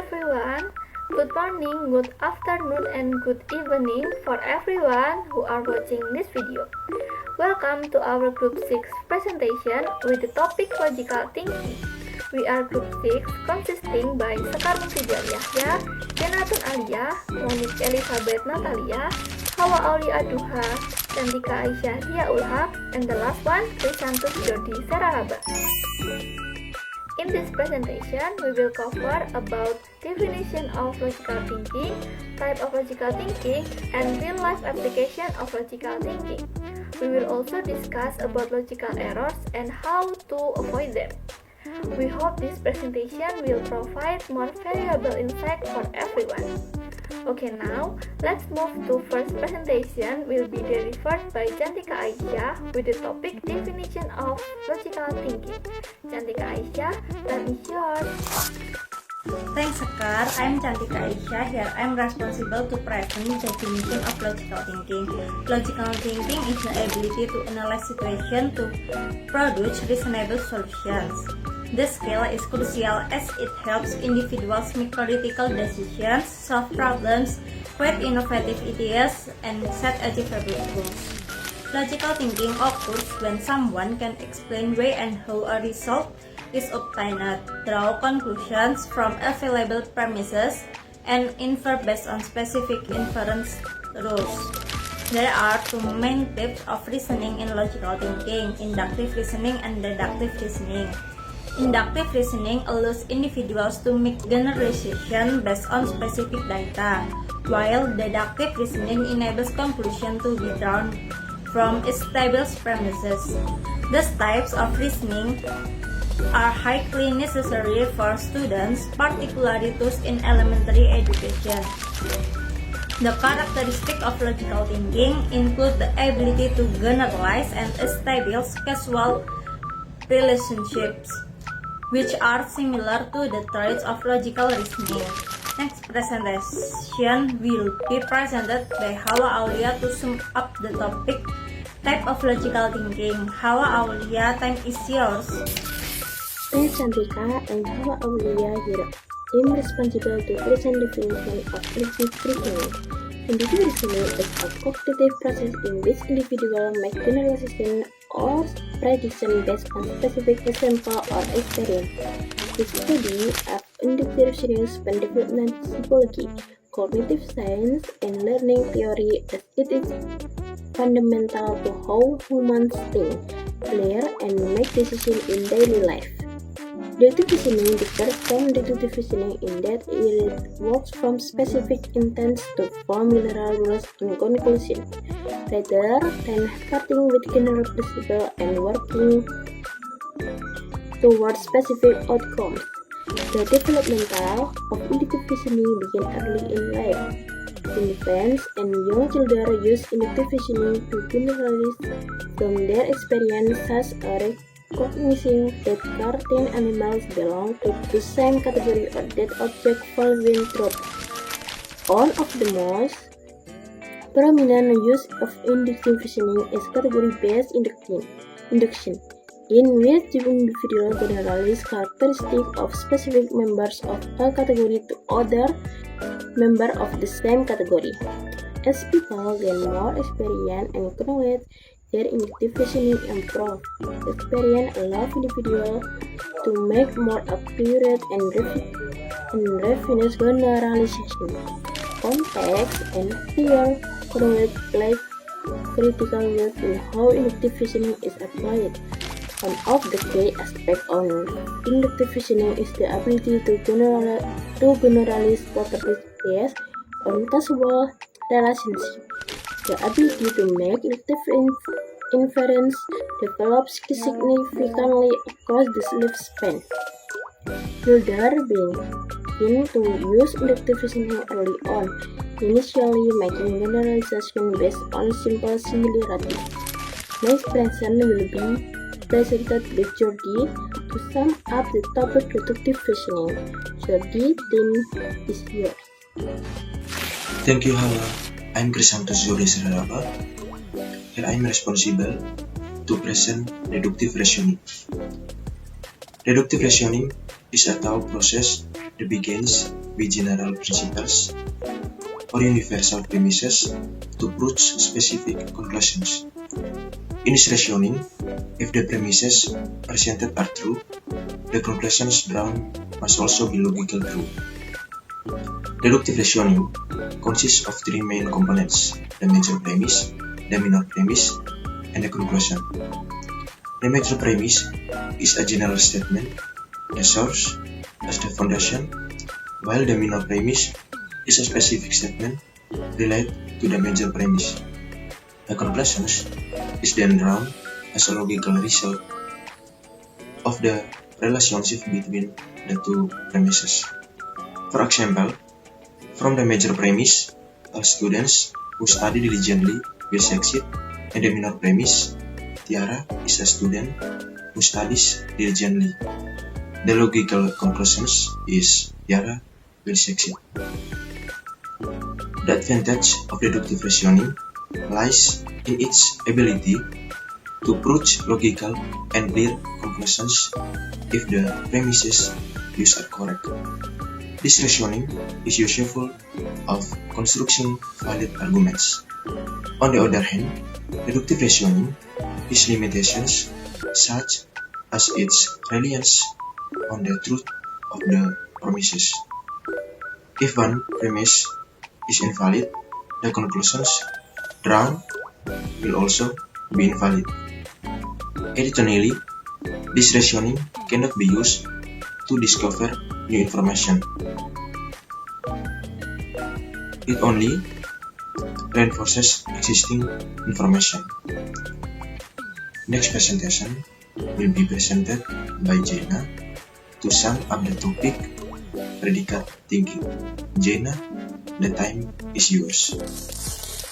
everyone. Good morning, good afternoon, and good evening for everyone who are watching this video. Welcome to our Group 6 presentation with the topic Logical Thinking. We are Group 6 consisting by Sekar Mufidiyah Yahya, Janatun Alia, Monique Elizabeth Natalia, Hawa Aulia Duha, Cantika Aisyah Ria Ulhaq, and the last one, Krisantus Jordi Serahaba. In this presentation, we will cover about definition of logical thinking, type of logical thinking, and real-life application of logical thinking. We will also discuss about logical errors and how to avoid them. We hope this presentation will provide more valuable insight for everyone. Okay, now let's move to first presentation will be delivered by Cantika Aisyah with the topic definition of logical thinking. Cantika Aisyah, time is yours. Thanks Sekar, I'm Cantika Aisyah. Here I'm responsible to present definition of logical thinking. Logical thinking is the ability to analyze situation to produce reasonable solutions. This skill is crucial as it helps individuals make critical decisions, solve problems, create innovative ideas, and set achievable goals. Logical thinking occurs when someone can explain why and how a result is obtained, draw conclusions from available premises, and infer based on specific inference rules. There are two main types of reasoning in logical thinking: inductive reasoning and deductive reasoning. Inductive reasoning allows individuals to make generalization based on specific data, while deductive reasoning enables conclusion to be drawn from established premises. These types of reasoning are highly necessary for students, particularly those in elementary education. The characteristics of logical thinking include the ability to generalize and establish causal relationships, which are similar to the traits of logical reasoning. Next presentation will be presented by Hawa Aulia to sum up the topic type of logical thinking. Hawa Aulia, time is yours. Thanks Cantika, and Hawa Aulia here. I'm responsible to present definition of inductive reasoning. Inductive reasoning is a cognitive process in which individuals make generalization or prediction based on specific example or experience. The study of inductive reasoning span development psychology, cognitive science, and learning theory as it is fundamental to how humans think, learn, and make decisions in daily life. Deductive reasoning differs from deductive reasoning in that it works from specific intents to form general rules and conclusions, rather than starting with general principles and working towards specific outcomes. The developmental of inductive reasoning begins early in life. Infants and young children use inductive reasoning to generalize from their experience, such as recognizing that certain animals belong to the same category or that objects fall when dropped. One of the most prominent use of inductive reasoning is category-based induction, in which the individual generalizes characteristics of specific members of a category to other members of the same category. As people gain more experience and knowledge, their inductive reasoning improves. Experience allows individuals to make more accurate and refined generalization. Context and peer knowledge play critical role in how inductive reasoning is applied. One of the key aspects of inductive reasoning is the ability to generalize properties based on causal relationships. The ability to make inductive inference develops significantly across the lifespan. Children begin to use inductive reasoning early on, initially making generalization based on simple similarities. Next present will be presented by Jordi to sum up the topic deductive reasoning. Jordi, time is yours. Thank you, Hawa. I'm Krisantus Jordi Serahaba. Here I'm responsible to present deductive reasoning. Deductive reasoning is a thought process that begins with general principles or universal premises to prove specific conclusions. In this reasoning, if the premises presented are true, the conclusions drawn must also be logically true. Deductive reasoning consists of three main components: the major premise, the minor premise, and the conclusion. The major premise is a general statement, the source as the foundation, while the minor premise is a specific statement related to the major premise. The conclusion is then drawn as a logical result of the relationship between the two premises. For example, from the major premise, all students who study diligently will succeed, and the minor premise, Tiara is a student who studies diligently. The logical conclusion is Tiara will succeed. The advantage of deductive reasoning lies in its ability to prove logical and clear conclusions if the premises used are correct. This reasoning is useful of constructing valid arguments. On the other hand, deductive reasoning has limitations such as its reliance on the truth of the premises. If one premise is invalid, the conclusions drawn will also be invalid. Additionally, this reasoning cannot be used to discover new information. It only reinforces existing information. Next presentation will be presented by Jaina to sum up the topic predicate thinking. Jaina, the time is yours.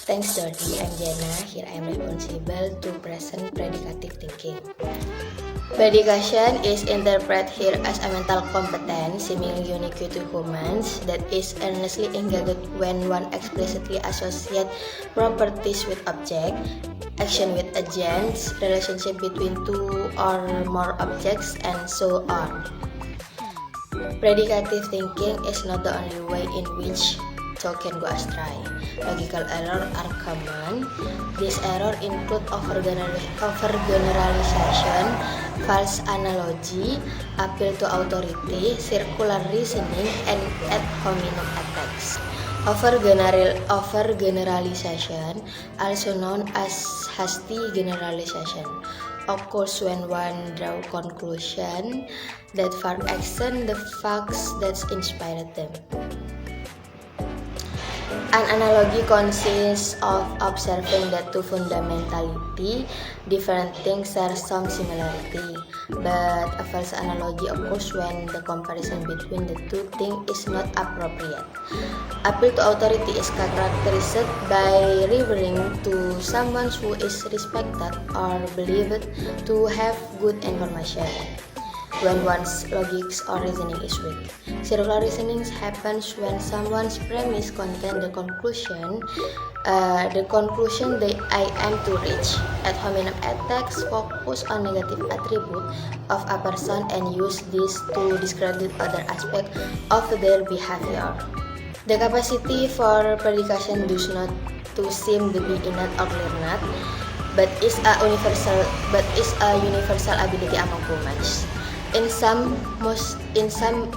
Thanks Jordi, I'm Jana. Here I am responsible to present predicative thinking. Predication is interpreted here as a mental competence seemingly unique to humans that is earnestly engaged when one explicitly associates properties with object, action with agents, relationship between two or more objects, and so on. Predicative thinking is not the only way in which thought can go astray. Logical errors are common. These errors include overgeneralization, false analogy, appeal to authority, circular reasoning, and ad hominem attacks. Overgeneralization, also known as hasty generalization, occurs when one draws conclusions that far exceed the facts that inspired them. An analogy consists of observing that two fundamentally different things share some similarity, but a false analogy occurs when the comparison between the two things is not appropriate. Appeal to authority is characterized by referring to someone who is respected or believed to have good information when one's logic or reasoning is weak. Circular reasoning happens when someone's premise contains the conclusion that I aim to reach. Ad hominem attacks focus on negative attribute of a person and use this to discredit other aspects of their behavior. The capacity for predication does not to seem to be innate or learned, but is a universal ability among humans. In some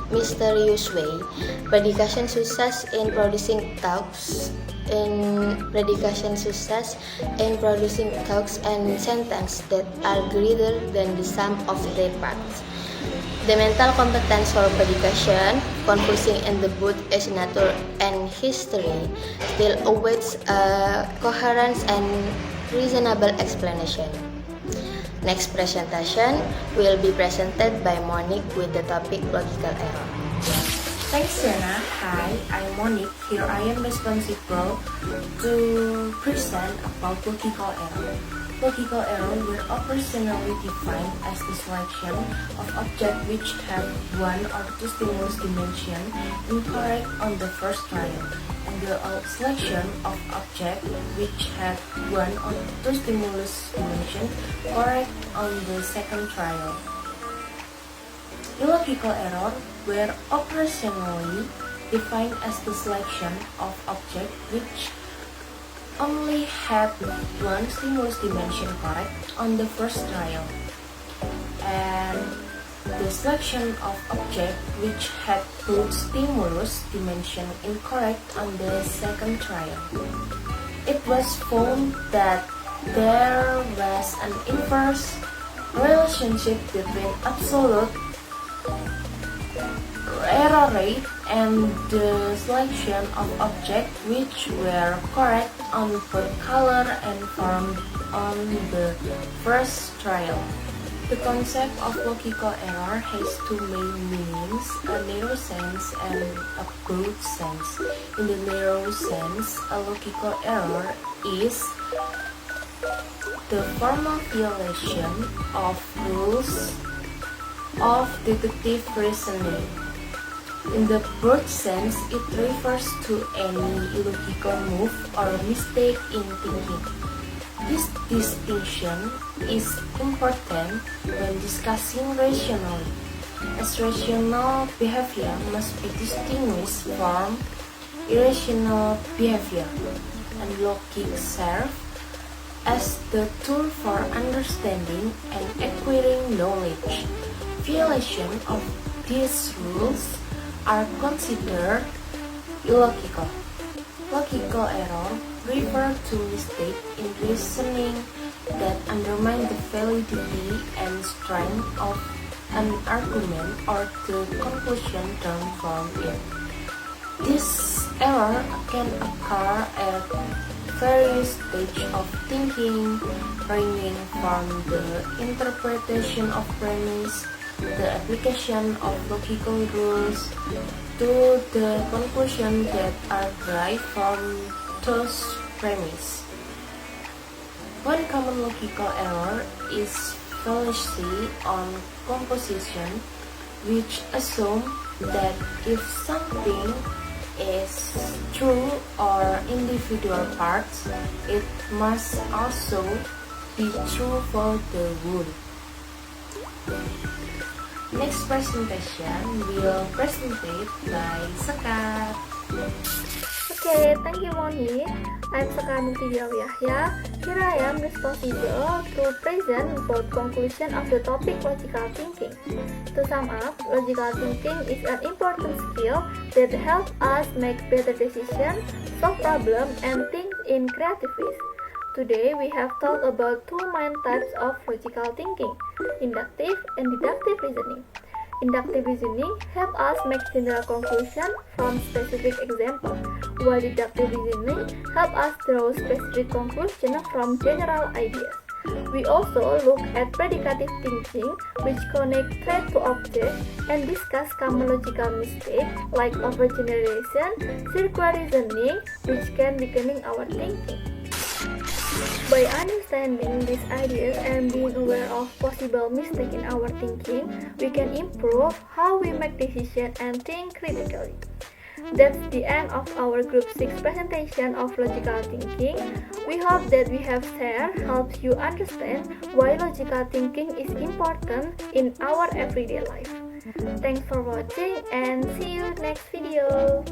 mysterious way, predication success in producing thoughts and sentences that are greater than the sum of their parts. The mental competence for predication, confusing in the both as nature and history, still awaits a coherent and reasonable explanation. Next presentation will be presented by Monique with the topic logical error. Thanks, Jana. Hi, I'm Monique. Here I am responsible to present about logical error. Logical error were operationally defined as the selection of objects which have one or two stimulus dimensions incorrect on the first trial, and the selection of objects which have one or two stimulus dimensions correct on the second trial. Illogical errors were operationally defined as the selection of objects which only had one stimulus dimension correct on the first trial, and the selection of objects which had both stimulus dimension incorrect on the second trial. It was found that there was an inverse relationship between absolute error rate and the selection of objects which were correct on both color and form on the first trial. The concept of logical error has two main meanings, a narrow sense and a broad sense. In the narrow sense, a logical error is the formal violation of rules of deductive reasoning. In the broad sense, it refers to any illogical move or mistake in thinking. This distinction is important when discussing rationality, as rational behavior must be distinguished from irrational behavior, and logic serves as the tool for understanding and acquiring knowledge. Violation of these rules are considered illogical. Logical error refer to mistake in reasoning that undermine the validity and strength of an argument or the conclusion drawn from it. This error can occur at various stages of thinking, ranging from the interpretation of premise, the application of logical rules, to the conclusion that are derived from those premises. One common logical error is fallacy on composition, which assumes that if something is true or individual parts, it must also be true for the whole. Next presentation will presented by Sekar. Okay, thank you Moni. I'm Sekar Muktidial Yahya. Here I am responsible to present both conclusion of the topic logical thinking. To sum up, logical thinking is an important skill that helps us make better decisions, solve problems, and think in creative ways. Today we have talked about two main types of logical thinking, inductive and deductive reasoning. Inductive reasoning helps us make general conclusions from specific examples, while deductive reasoning helps us draw specific conclusions from general ideas. We also look at predicative thinking, which connects threat to object, and discuss common logical mistakes like overgeneralization, circular reasoning, which can weaken our thinking. By understanding these ideas and being aware of possible mistakes in our thinking, we can improve how we make decisions and think critically. That's the end of our Group 6 presentation of logical thinking. We hope that we have shared helps you understand why logical thinking is important in our everyday life. Thanks for watching and see you next video.